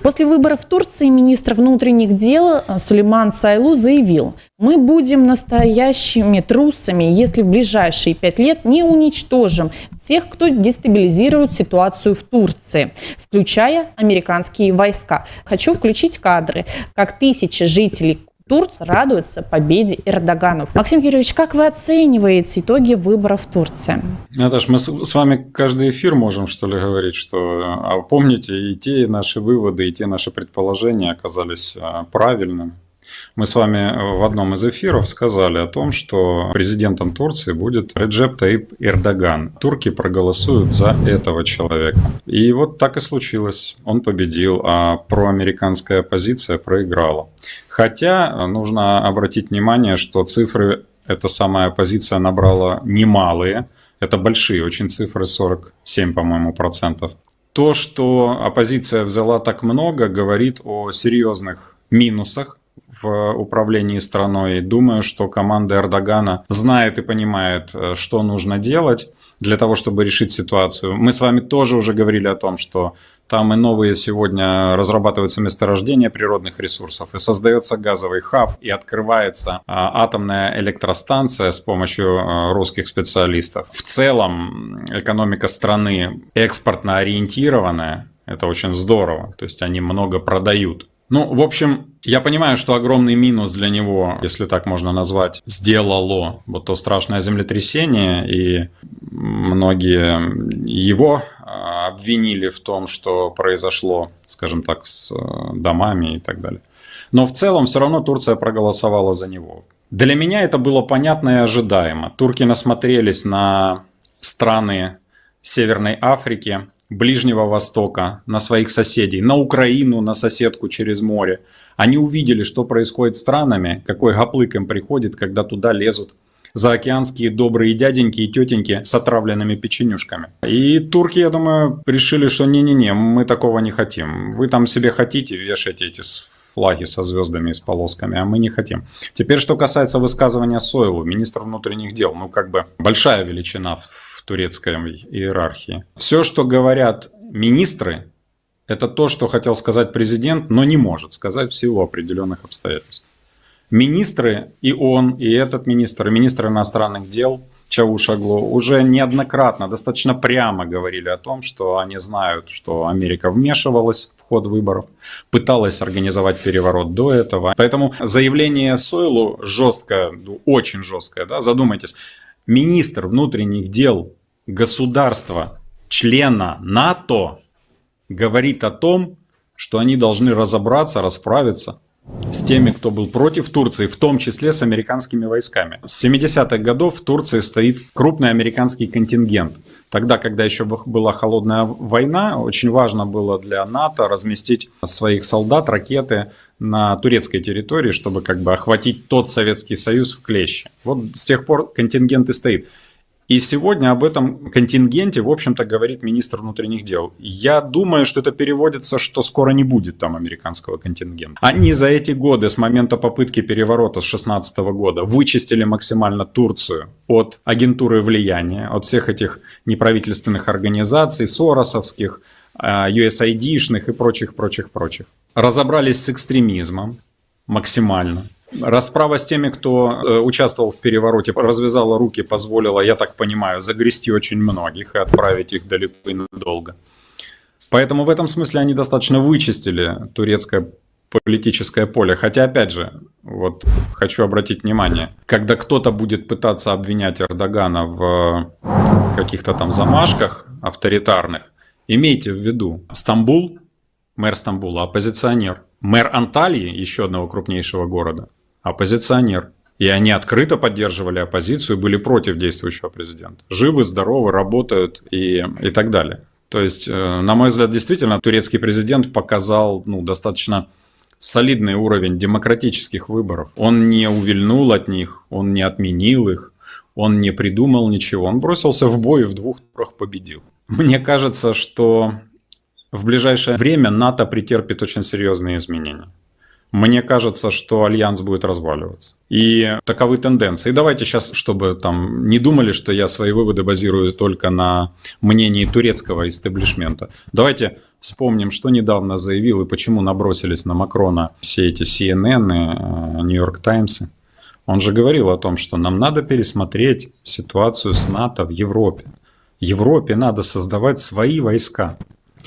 После выборов в Турции министр внутренних дел Сулейман Сойлу заявил: «Мы будем настоящими трусами, если в ближайшие 5 лет не уничтожим всех, кто дестабилизирует ситуацию в Турции, включая американские войска». Хочу включить кадры, как тысячи жителей Турции радуются победе Эрдогана. Максим Юрьевич, как вы оцениваете итоги выборов в Турции? Наташ, мы с вами каждый эфир можем, что ли, говорить, что помните, и те наши выводы, и те наши предположения оказались правильными. Мы с вами в одном из эфиров сказали о том, что президентом Турции будет Реджеп Таyyip Эрдоган. Турки проголосуют за этого человека. И вот так и случилось. Он победил, а проамериканская оппозиция проиграла. Хотя нужно обратить внимание, что цифры эта самая оппозиция набрала немалые. Это большие очень цифры, 47, по-моему, процентов. То, что оппозиция взяла так много, говорит о серьезных минусах в управлении страной. Думаю, что команда Эрдогана знает и понимает, что нужно делать для того, чтобы решить ситуацию. Мы с вами тоже уже говорили о том, что там и новые сегодня разрабатываются месторождения природных ресурсов, и создается газовый хаб, и открывается атомная электростанция с помощью русских специалистов. В целом экономика страны экспортно ориентированная, это очень здорово, то есть они много продают. Ну, в общем, я понимаю, что огромный минус для него, если так можно назвать, сделало вот то страшное землетрясение, и многие его обвинили в том, что произошло, скажем так, с домами и так далее. Но в целом все равно Турция проголосовала за него. Для меня это было понятно и ожидаемо. Турки насмотрелись на страны Северной Африки, Ближнего Востока, на своих соседей, на Украину, на соседку через море. Они увидели, что происходит с странами, какой гаплык им приходит, когда туда лезут заокеанские добрые дяденьки и тетеньки с отравленными печенюшками. И турки, я думаю, решили, что не-не-не, мы такого не хотим. Вы там себе хотите, вешайте эти флаги со звездами и с полосками, а мы не хотим. Теперь, что касается высказывания Сойлу, министра внутренних дел, ну как бы большая величина в турецкой иерархии. Все, что говорят министры, это то, что хотел сказать президент, но не может сказать в силу определенных обстоятельств. Министры, и он, и этот министр, и министр иностранных дел Чавушоглу уже неоднократно, достаточно прямо говорили о том, что они знают, что Америка вмешивалась в ход выборов, пыталась организовать переворот до этого. Поэтому заявление Сойлу жесткое, очень жесткое, да, задумайтесь. Министр внутренних дел государства, члена НАТО, говорит о том, что они должны разобраться, расправиться с теми, кто был против Турции, в том числе с американскими войсками. С 70-х годов в Турции стоит крупный американский контингент. Тогда, когда еще была холодная война, очень важно было для НАТО разместить своих солдат, ракеты на турецкой территории, чтобы как бы охватить тот Советский Союз в клещи. Вот с тех пор контингент и стоит. И сегодня об этом контингенте, в общем-то, говорит министр внутренних дел. Я думаю, что это переводится, что скоро не будет там американского контингента. Они за эти годы, с момента попытки переворота с 2016 года, вычистили максимально Турцию от агентуры влияния, от всех этих неправительственных организаций, соросовских, USAID-шных и прочих. Разобрались с экстремизмом максимально. Расправа с теми, кто участвовал в перевороте, развязала руки, позволила, я так понимаю, загрести очень многих и отправить их далеко и надолго. Поэтому в этом смысле они достаточно вычистили турецкое политическое поле. Хотя, опять же, вот хочу обратить внимание, когда кто-то будет пытаться обвинять Эрдогана в каких-то там замашках авторитарных, имейте в виду, Стамбул, мэр Стамбула, оппозиционер. Мэр Анталии, еще одного крупнейшего города, оппозиционер. И они открыто поддерживали оппозицию, были против действующего президента. Живы, здоровы, работают и так далее. То есть, на мой взгляд, действительно, турецкий президент показал достаточно солидный уровень демократических выборов. Он не увильнул от них, он не отменил их, он не придумал ничего. Он бросился в бой и в 2 турах победил. Мне кажется, что в ближайшее время НАТО претерпит очень серьезные изменения. мне кажется, что альянс будет разваливаться. И таковы тенденции. И давайте сейчас, чтобы там не думали, что я свои выводы базирую только на мнении турецкого истеблишмента. Давайте вспомним, что недавно заявил и почему набросились на Макрона все эти CNN, New York Times. Он же говорил о том, что нам надо пересмотреть ситуацию с НАТО в Европе. Европе надо создавать свои войска.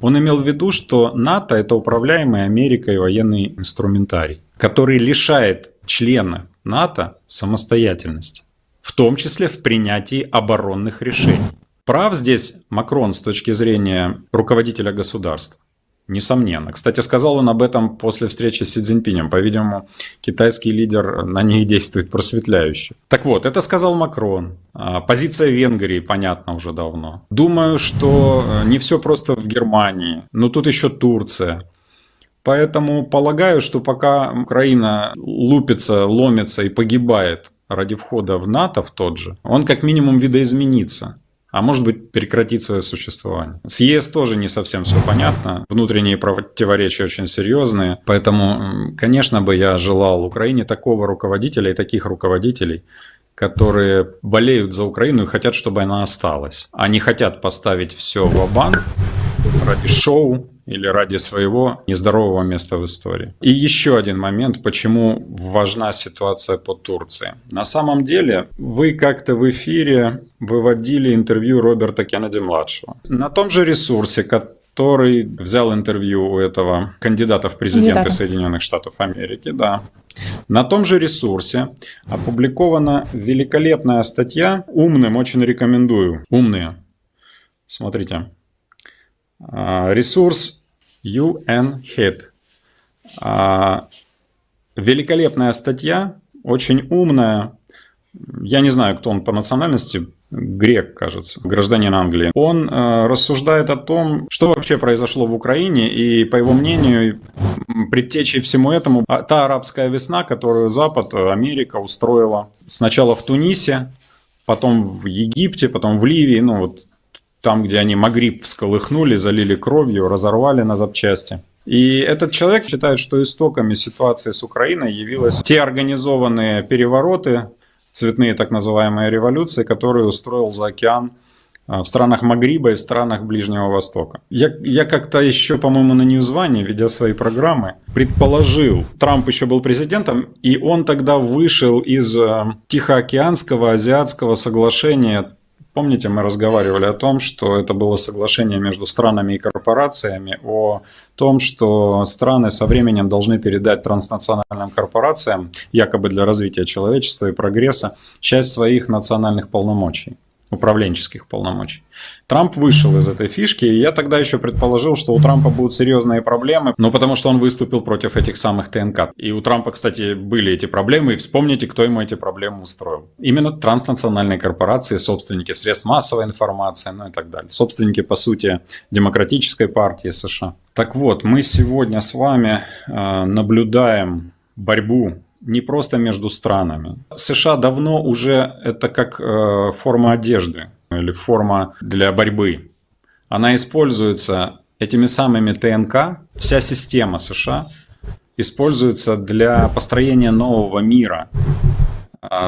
Он имел в виду, что НАТО – это управляемый Америкой военный инструментарий, который лишает членов НАТО самостоятельности, в том числе в принятии оборонных решений. Прав здесь Макрон с точки зрения руководителя государства? Несомненно. Кстати, сказал он об этом после встречи с Си Цзиньпинем. По-видимому, китайский лидер на них действует просветляюще. Так вот, это сказал Макрон. Позиция Венгрии понятна уже давно. Думаю, что не все просто в Германии, но тут еще Турция. Поэтому полагаю, что пока Украина лупится, ломится и погибает ради входа в НАТО в тот же, он как минимум видоизменится. А может быть, прекратить свое существование. С ЕС тоже не совсем все понятно. Внутренние противоречия очень серьезные. Поэтому, конечно бы, я желал Украине такого руководителя и таких руководителей, которые болеют за Украину и хотят, чтобы она осталась. А не хотят поставить все ва-банк ради шоу или ради своего нездорового места в истории. И еще один момент, почему важна ситуация по Турции. На самом деле, вы как-то в эфире выводили интервью Роберта Кеннеди-младшего. На том же ресурсе, который взял интервью у этого кандидата в президенты Соединенных Штатов Америки, да. На том же ресурсе опубликована великолепная статья. Умным очень рекомендую. Умные. Смотрите. Ресурс UN-Head. Великолепная статья, очень умная. Я не знаю, кто он по национальности, грек, кажется, гражданин Англии. Он рассуждает о том, что вообще произошло в Украине, и, по его мнению, предтечей всему этому та арабская весна, которую Запад, Америка устроила сначала в Тунисе, потом в Египте, потом в Ливии, ну вот там, где они Магриб всколыхнули, залили кровью, разорвали на запчасти. И этот человек считает, что истоками ситуации с Украиной явились те организованные перевороты, цветные так называемые революции, которые устроил за океан в странах Магриба и в странах Ближнего Востока. Я как-то еще, по-моему, на Ньюзване, ведя свои программы, предположил, Трамп еще был президентом, и он тогда вышел из Тихоокеанского азиатского соглашения. Помните, мы разговаривали о том, что это было соглашение между странами и корпорациями о том, что страны со временем должны передать транснациональным корпорациям, якобы для развития человечества и прогресса, часть своих национальных полномочий, управленческих полномочий. Трамп вышел из этой фишки, и я тогда еще предположил, что у Трампа будут серьезные проблемы, но потому что он выступил против этих самых ТНК. И у Трампа, кстати, были эти проблемы, и вспомните, кто ему эти проблемы устроил. Именно транснациональные корпорации, собственники средств массовой информации, ну и так далее. Собственники, по сути, Демократической партии США. Так вот, мы сегодня с вами наблюдаем борьбу не просто между странами. США давно уже это как форма одежды или форма для борьбы. Она используется этими самыми ТНК, вся система США используется для построения нового мира,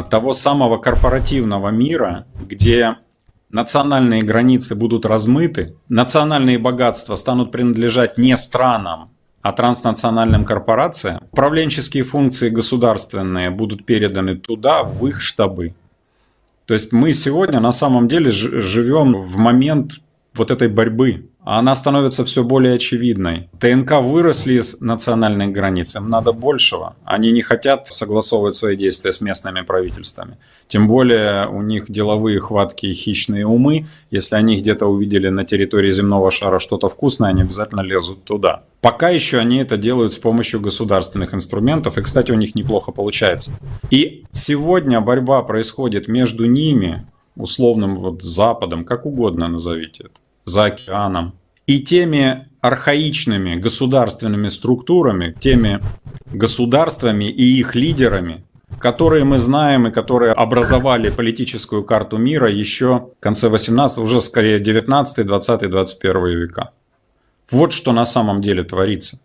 того самого корпоративного мира, где национальные границы будут размыты, национальные богатства станут принадлежать не странам, а транснациональным корпорациям. Управленческие функции государственные будут переданы туда, в их штабы. То есть мы сегодня на самом деле живем в момент вот этой борьбы. Она становится все более очевидной. ТНК выросли из национальных границ, им надо большего. Они не хотят согласовывать свои действия с местными правительствами. Тем более у них деловые хваткие хищные умы. Если они где-то увидели на территории земного шара что-то вкусное, они обязательно лезут туда. Пока еще они это делают с помощью государственных инструментов, и, кстати, у них неплохо получается. И сегодня борьба происходит между ними, условным вот Западом, как угодно назовите это, за океаном, и теми архаичными государственными структурами, теми государствами и их лидерами, которые мы знаем и которые образовали политическую карту мира еще в конце 18, уже скорее 19, 20, 21 века. Вот что на самом деле творится.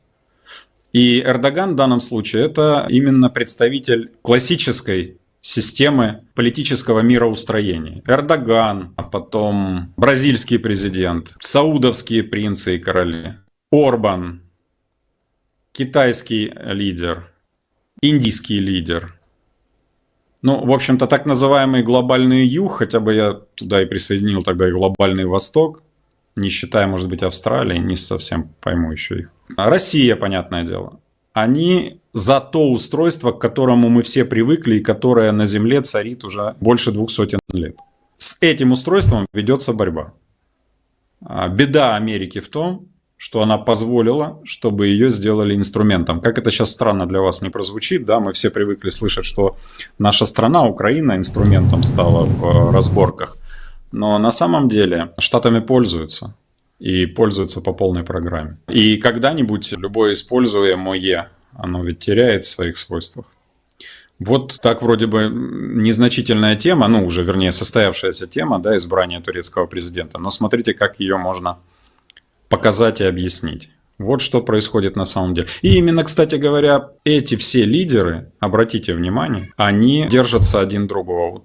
И Эрдоган в данном случае это именно представитель классической системы политического мироустроения. Эрдоган, а потом бразильский президент, саудовские принцы и короли, Орбан, китайский лидер, индийский лидер. Ну, в общем-то, так называемый глобальный юг, хотя бы я туда и присоединил тогда и глобальный восток, не считая, может быть, Австралии, не совсем пойму еще их. Россия, понятное дело. Они за то устройство, к которому мы все привыкли и которое на Земле царит уже больше 200 лет. С этим устройством ведется борьба. Беда Америки в том, что она позволила, чтобы ее сделали инструментом. Как это сейчас странно для вас не прозвучит, да, мы все привыкли слышать, что наша страна, Украина, инструментом стала в разборках. Но на самом деле Штатами пользуются. И пользуются по полной программе. И когда-нибудь любое используемое, оно ведь теряет в своих свойствах. Вот так вроде бы незначительная тема, ну уже вернее состоявшаяся тема, да, избрания турецкого президента. Но смотрите, как ее можно показать и объяснить. Вот что происходит на самом деле. И именно, кстати говоря, эти все лидеры, обратите внимание, они держатся один другого.